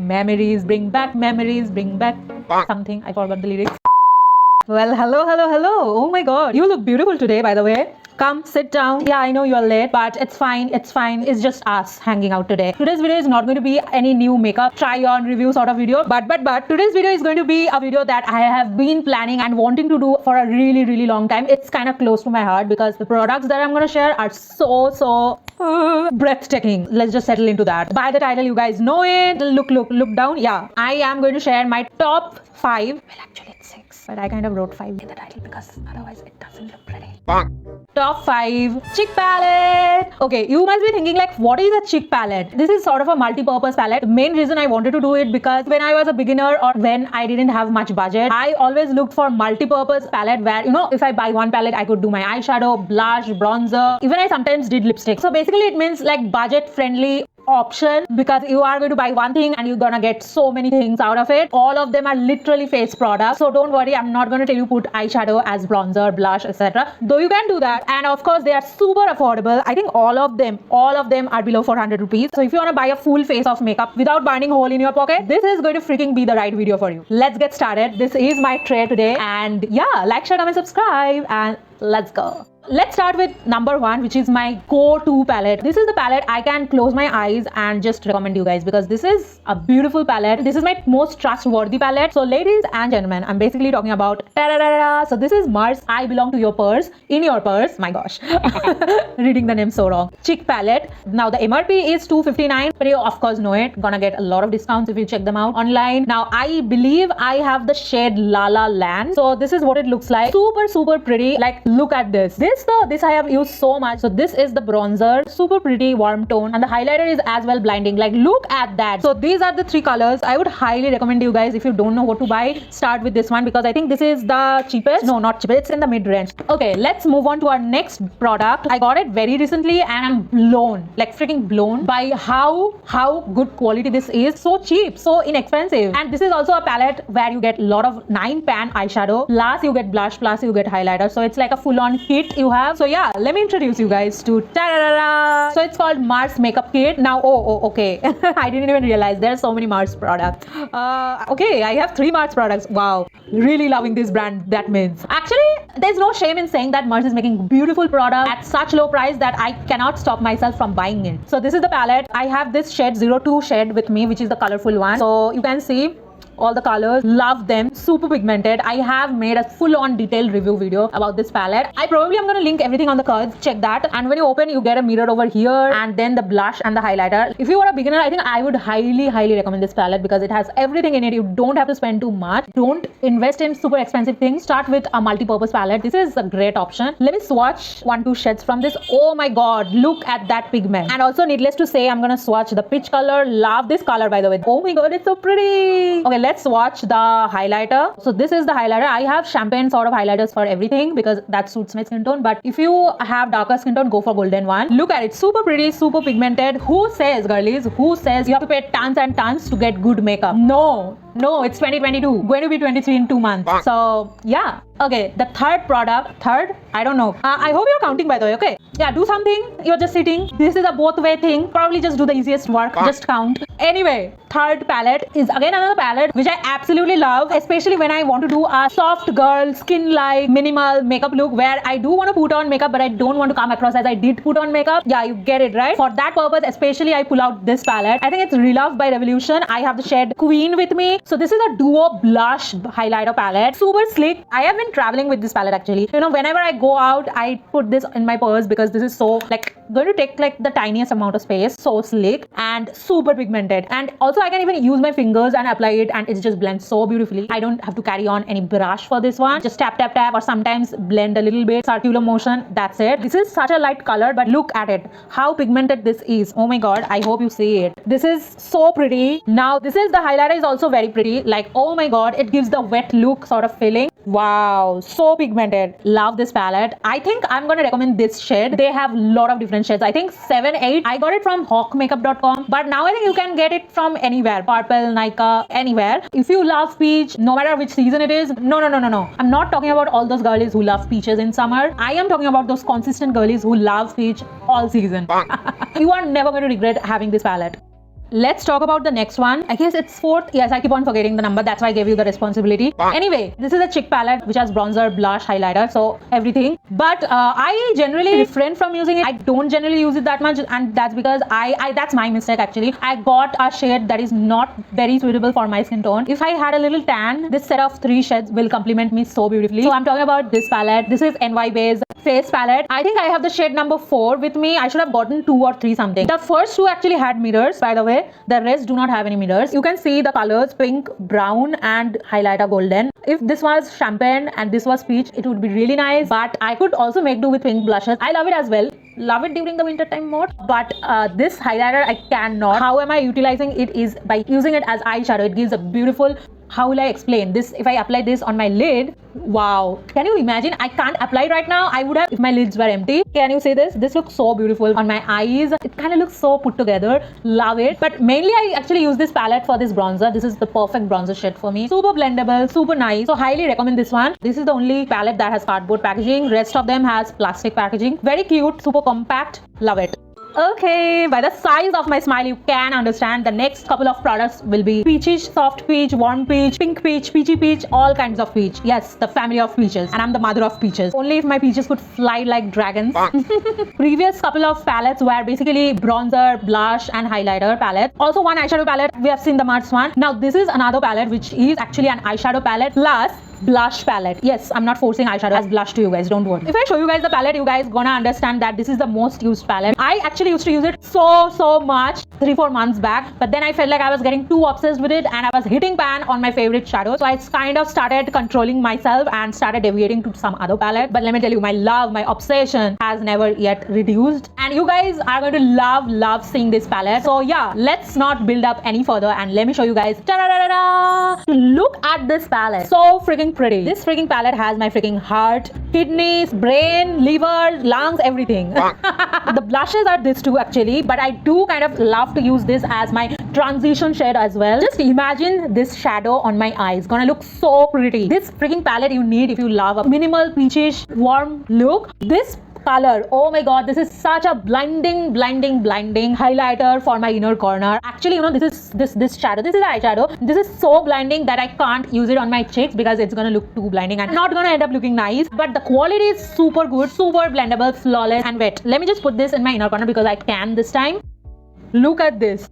memories, bring back something. I forgot the lyrics. Well, hello. Oh my god, you look beautiful today, by the way. Come, sit down. Yeah, I know you're late, but it's fine. It's just us hanging out today. Today's video is not going to be any new makeup try on review sort of video, but today's video is going to be a video that I have been planning and wanting to do for a really long time. It's kind of close to my heart because the products that I'm going to share are so breathtaking. Let's just settle into that. By the title, you guys know it. Look down. Yeah, I am going to share my top 5. Well, actually it's 6, but I kind of wrote 5 in the title because otherwise it doesn't look pretty. Top 5 cheek palette. Okay, you must be thinking like, what is a cheek palette? This is sort of a multi-purpose palette. The main reason I wanted to do it because when I was a beginner or when I didn't have much budget, I always looked for multi-purpose palette where, you know, if I buy one palette, I could do my eyeshadow, blush, bronzer. Even I sometimes did lipstick. So basically it means like budget-friendly option because you are going to buy one thing and you're gonna get so many things out of it. All of them are literally face products, so don't worry, I'm not going to tell you put eyeshadow as bronzer, blush, etc. Though you can do that, and of course they are super affordable. I think all of them are below 400 rupees. So if you want to buy a full face of makeup without burning a hole in your pocket, this is going to freaking be the right video for you. Let's get started. This is my tray today, and yeah, like, share, comment, subscribe, and let's go. Let's start with number 1, which is my go-to palette. This is the palette I can close my eyes and just recommend you guys because this is a beautiful palette. This is my most trustworthy palette. So ladies and gentlemen, I'm basically talking about so this is Mars I Belong to Your Purse, in your purse. My gosh, reading the name so wrong. Cheek palette. Now the MRP is 259, but you of course know it. Gonna get a lot of discounts if you check them out online. Now I believe I have the shade Lala Land. So this is what it looks like. Super pretty. Like, look at this. This I have used so much. So this is the bronzer, super pretty warm tone, and the highlighter is as well blinding. Like, look at that. So these are the 3 colors. I would highly recommend you guys, if you don't know what to buy, start with this one because I think this is the cheapest. No, not cheapest, it's in the mid-range. Okay, let's move on to our next product. I got it very recently and I'm blown, like freaking blown by how good quality this is. So cheap, so inexpensive. And this is also a palette where you get a lot of 9 pan eyeshadow, plus you get blush, plus you get highlighter. So it's like a full-on kit you have. So yeah, let me introduce you guys to so it's called Mars makeup kit. Now okay I didn't even realize there are so many Mars products. Okay, I have 3 Mars products. Wow, really loving this brand. That means actually there's no shame in saying that Mars is making beautiful products at such low price that I cannot stop myself from buying it. So this is the palette. I have this shade 02 shade with me, which is the colorful one. So you can see all the colors, love them, super pigmented. I have made a full-on detailed review video about this palette. I probably am going to link everything on the cards, check that. And when you open, you get a mirror over here and then the blush and the highlighter. If you are a beginner, I think I would highly recommend this palette because it has everything in it. You don't have to spend too much. Don't invest in super expensive things. Start with a multi-purpose palette. This is a great option. Let me swatch 1-2 shades from this. Oh my god, look at that pigment. And also, needless to say, I'm going to swatch the peach color. Love this color, by the way. Oh my god, it's so pretty. Okay, let's swatch the highlighter. So this is the highlighter. I have champagne sort of highlighters for everything because that suits my skin tone. But if you have darker skin tone, go for golden one. Look at it, super pretty, super pigmented. Who says, girlies, who says you have to pay tons and tons to get good makeup? No, it's 2022, going to be 23 in 2 months. So yeah. Okay, the third product, I don't know. I hope you're counting, by the way. Okay, yeah, do something. You're just sitting. This is a both way thing. Probably just do the easiest work. Just count. Anyway, third palette is again another palette which I absolutely love, especially when I want to do a soft girl, skin-like, minimal makeup look where I do want to put on makeup, but I don't want to come across as I did put on makeup. Yeah, you get it, right? For that purpose, especially, I pull out this palette. I think it's Reloved by Revolution. I have the shade Queen with me. So this is a duo blush highlighter palette. Super slick. I have been traveling with this palette actually. You know, whenever I go out, I put this in my purse because this is so like going to take like the tiniest amount of space. So slick and super pigmented. And also I can even use my fingers and apply it and it just blends so beautifully. I don't have to carry on any brush for this one. Just tap or sometimes blend a little bit, circular motion. That's it. This is such a light color, but look at it. How pigmented this is. Oh my god, I hope you see it. This is so pretty. Now this is the highlighter is also very pretty. Like, oh my god, it gives the wet look sort of feeling. Wow, so pigmented. Love this palette. I think I'm gonna recommend this shade. They have a lot of different shades. I think 7, 8. I got it from hawkmakeup.com, but now I think you can get it from anywhere. Purple, Nika, anywhere. If you love peach, no matter which season it is, no. I'm not talking about all those girlies who love peaches in summer. I am talking about those consistent girlies who love peach all season. You are never going to regret having this palette. Let's talk about the next one. I guess it's 4th. Yes, I keep on forgetting the number. That's why I gave you the responsibility. Anyway, this is a chick palette which has bronzer, blush, highlighter, so everything. But I generally refrain from using it. I don't generally use it that much, and that's because that's my mistake actually. I got a shade that is not very suitable for my skin tone. If I had a little tan, this set of 3 shades will complement me so beautifully. So I'm talking about this palette. This is NYBAE's face palette. I think I have the shade number 4 with me. I should have gotten 2 or 3 something. The first 2 actually had mirrors, by the way. The rest do not have any mirrors. You can see the colors pink, brown and highlighter golden. If this was champagne and this was peach, it would be really nice, but I could also make do with pink blushes. I love it as well. Love it during the winter time mode, but this highlighter I cannot. How am I utilizing it is by using it as eyeshadow. It gives a beautiful, how will I explain this? If I apply this on my lid, wow, can you imagine? I can't apply it right now. I would have if my lids were empty. Can you see this? This looks so beautiful on my eyes. It kind of looks so put together. Love it. But mainly I actually use this palette for this bronzer. This is the perfect bronzer shade for me. Super blendable, super nice. So highly recommend this one. This is the only palette that has cardboard packaging. Rest of them has plastic packaging. Very cute, super compact. Love it. Okay, by the size of my smile you can understand the next couple of products will be peachish, soft peach, warm peach, pink peach, peachy peach, all kinds of peach. Yes, the family of peaches, and I'm the mother of peaches. Only if my peaches could fly like dragons. Previous couple of palettes were basically bronzer, blush and highlighter palette. Also one eyeshadow palette. We have seen the Mars one. Now this is another palette which is actually an eyeshadow palette plus blush palette. Yes, I'm not forcing eyeshadow as blush to you guys, don't worry. If I show you guys the palette, you guys gonna understand that this is the most used palette. I actually used to use it so much 3-4 months back, but then I felt like I was getting too obsessed with it and I was hitting pan on my favorite shadow. So I kind of started controlling myself and started deviating to some other palette. But let me tell you, my love, my obsession has never yet reduced, and you guys are going to love seeing this palette. So yeah, let's not build up any further and let me show you guys. Ta-da-da-da-da! Look at this palette. So freaking pretty. This freaking palette has my freaking heart, kidneys, brain, liver, lungs, everything. The blushes are this too actually, but I do kind of love to use this as my transition shade as well. Just imagine this shadow on my eyes. Gonna look so pretty. This freaking palette you need if you love a minimal peachish warm look. This color, oh my god, this is such a blinding highlighter for my inner corner. Actually, you know, this shadow, this is eyeshadow. This is so blinding that I can't use it on my cheeks because it's gonna look too blinding and not gonna end up looking nice. But the quality is super good, super blendable, flawless and wet. Let me just put this in my inner corner because I can this time. Look at this.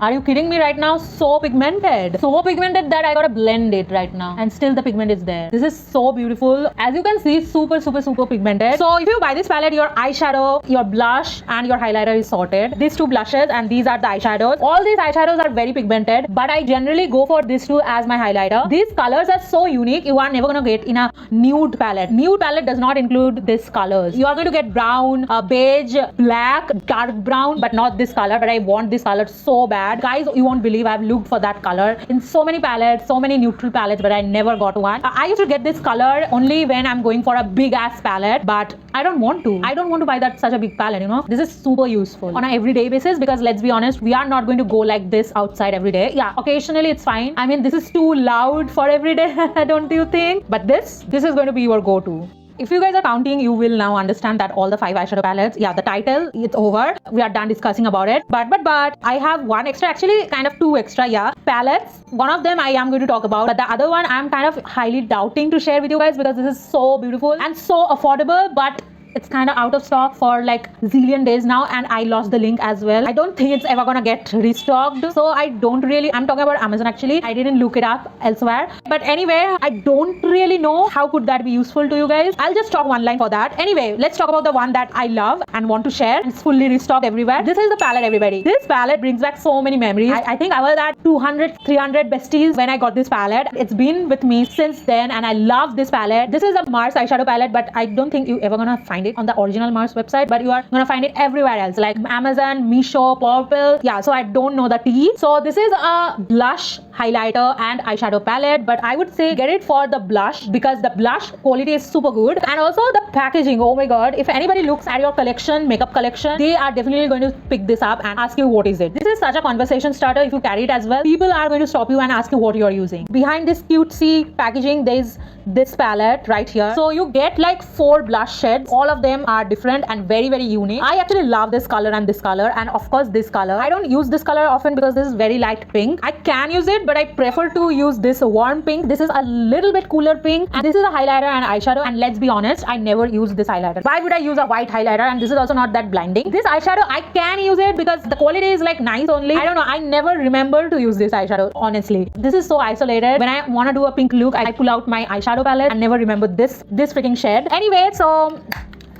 Are you kidding me right now? So pigmented. So pigmented that I gotta blend it right now. And still the pigment is there. This is so beautiful. As you can see, super pigmented. So if you buy this palette, your eyeshadow, your blush and your highlighter is sorted. These 2 blushes and these are the eyeshadows. All these eyeshadows are very pigmented, but I generally go for these 2 as my highlighter. These colors are so unique. You are never gonna get in a nude palette. Nude palette does not include these colors. You are going to get brown, beige, black, dark brown, but not this color. But I want this color so bad. Guys, you won't believe I've looked for that color in so many palettes, so many neutral palettes, but I never got one. I used to get this color only when I'm going for a big ass palette, but I don't want to. I don't want to buy that such a big palette, you know. This is super useful on an everyday basis because let's be honest, we are not going to go like this outside every day. Yeah, occasionally it's fine. I mean, this is too loud for every day, don't you think? But this is going to be your go-to. If you guys are counting, you will now understand that all the 5 eyeshadow palettes, yeah, the title, it's over. We are done discussing about it. But I have one extra, actually kind of 2 extra, yeah, palettes. One of them I am going to talk about, but the other one I'm kind of highly doubting to share with you guys because this is so beautiful and so affordable, but it's kind of out of stock for like zillion days now, and I lost the link as well. I don't think it's ever gonna get restocked, so I don't really, I'm talking about Amazon actually. I didn't look it up elsewhere, but anyway, I don't really know how could that be useful to you guys. I'll just talk one line for that. Anyway, let's talk about the one that I love and want to share. It's fully restocked everywhere. This is the palette, everybody. This palette brings back so many memories. I think I was at 200-300 besties when I got this palette. It's been with me since then and I love this palette. This is a Mars eyeshadow palette, but I don't think you ever gonna find it on the original Mars website, but you are gonna find it everywhere else like Amazon, Meesho, Purple. Yeah, so I don't know the tea. So this is a blush highlighter and eyeshadow palette, but I would say get it for the blush because the blush quality is super good, and also the packaging. Oh my god, if anybody looks at your collection, makeup collection, they are definitely going to pick this up and ask you what is it. This is such a conversation starter. If you carry it as well, people are going to stop you and ask you what you are using. Behind this cutesy packaging, there is this palette right here. So you get like 4 blush shades. All of them are different and very unique. I actually love this color and this color, and of course this color. I don't use this color often because this is very light pink. I can use it, but I prefer to use this warm pink. This is a little bit cooler pink, and this is a highlighter and eyeshadow. And let's be honest, I never use this highlighter. Why would I use a white highlighter? And this is also not that blinding. This eyeshadow, I can use it because the quality is like nice only. I don't know, I never remember to use this eyeshadow, honestly. This is so isolated. When I want to do a pink look, I pull out my eyeshadow palette and never remember this freaking shade. Anyway, so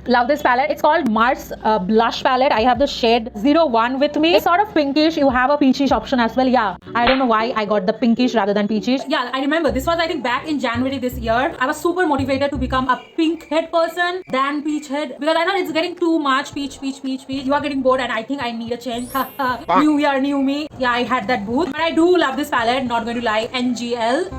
love this palette. It's called Mars blush palette. I have the shade 01 with me. It's sort of pinkish. You have a peachish option as well. Yeah, I don't know why I got the pinkish rather than peachish. Yeah, I remember this was, I think, back in January this year. I was super motivated to become a pink head person than peach head because I thought it's getting too much peach. You are getting bored and I think I need a change. New year, new me. Yeah, I had that booth. But I do love this palette, not going to lie. NGL.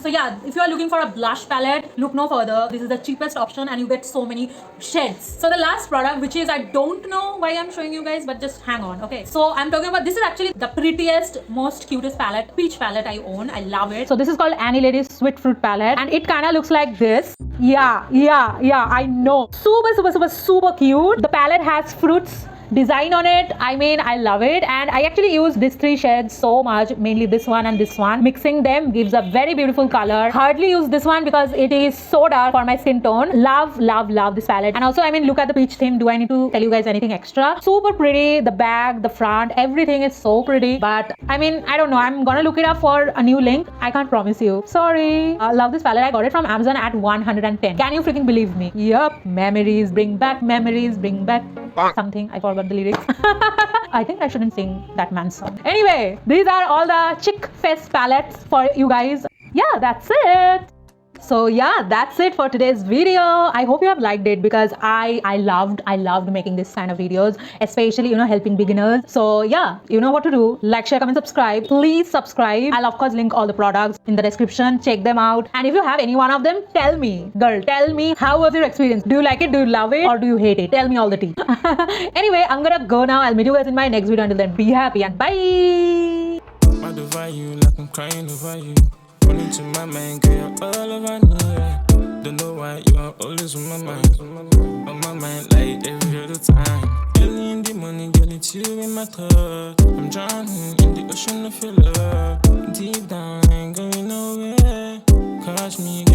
So yeah, if you are looking for a blush palette, look no further. This is the cheapest option and you get so many shades. So the last product, which is, I don't know why I'm showing you guys, but just hang on. Okay, so I'm talking about, this is actually the prettiest, most cutest palette, peach palette I own. I love it. So this is called ANYLADY's Sweet Fruit palette, and it kind of looks like this. Yeah, I know. Super cute. The palette has fruits design on it. I mean, I love it, and I actually use these 3 shades so much, mainly this one and this one. Mixing them gives a very beautiful color. Hardly use this one because it is so dark for my skin tone. Love this palette. And also, I mean, look at the peach theme. Do I need to tell you guys anything extra? Super pretty. The back, the front, everything is so pretty. But I mean, I don't know, I'm gonna look it up for a new link. I can't promise you, sorry. Love this palette. I got it from Amazon at 110. Can you freaking believe me? Yup, memories bring back something. I forgot the lyrics. I think I shouldn't sing that man's song. Anyway, these are all the chick fest palettes for you guys. Yeah, that's it. So yeah, that's it for today's video. I hope you have liked it because I loved making this kind of videos, especially, you know, helping beginners. So yeah, you know what to do. Like, share, comment, subscribe. Please subscribe. I'll of course link all the products in the description. Check them out. And if you have any one of them, tell me. Girl, tell me, how was your experience? Do you like it? Do you love it? Or do you hate it? Tell me all the tea. Anyway, I'm gonna go now. I'll meet you guys in my next video. Until then, be happy and bye. Like I'm crying over you. Running to my mind, girl, you're all over me, yeah. Don't know why you are always on my mind. On my mind, like every other time. Early in the morning, girl, it's you in my thought. I'm drowning in the ocean of your love. Deep down, I ain't going nowhere. Catch me.